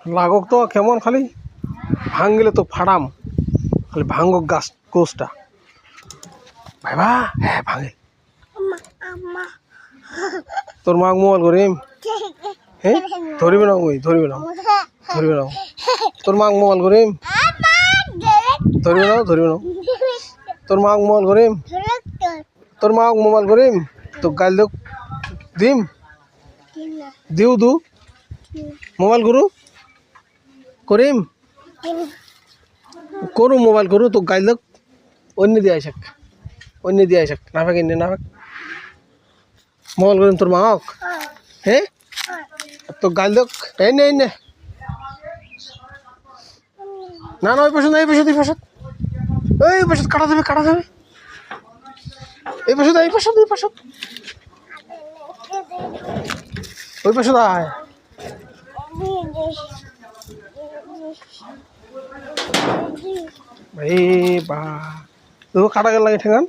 লাগক তো কেমন খালি ভাঙলে তো ফাড়াম খালি ভাঙক গাছ কোষটা ভাইবা হ্যাঁ ভাঙে তোর মাক মোবাইল করিম হ্যাঁ ধরিবে না ওই ধরিবে না তোর মাক মোবাইল করিম ধরিবে না তোর মাক মোবাইল করিম তো গাল দেখ দিম দিও দু মোবাইল করিম করু মোবাইল করু তো গাইল দেখ অন্য দিয়ে আইসাক না ফাঁক মোবাইল করিম তোর মাক হ্যাঁ তো গাইল দেখ এই নে না ওই পাশে কাটা দেবে এই পাশে ওই পাশে আয় এই বা তো কাটা গেল লাগে ঠেঙ্গান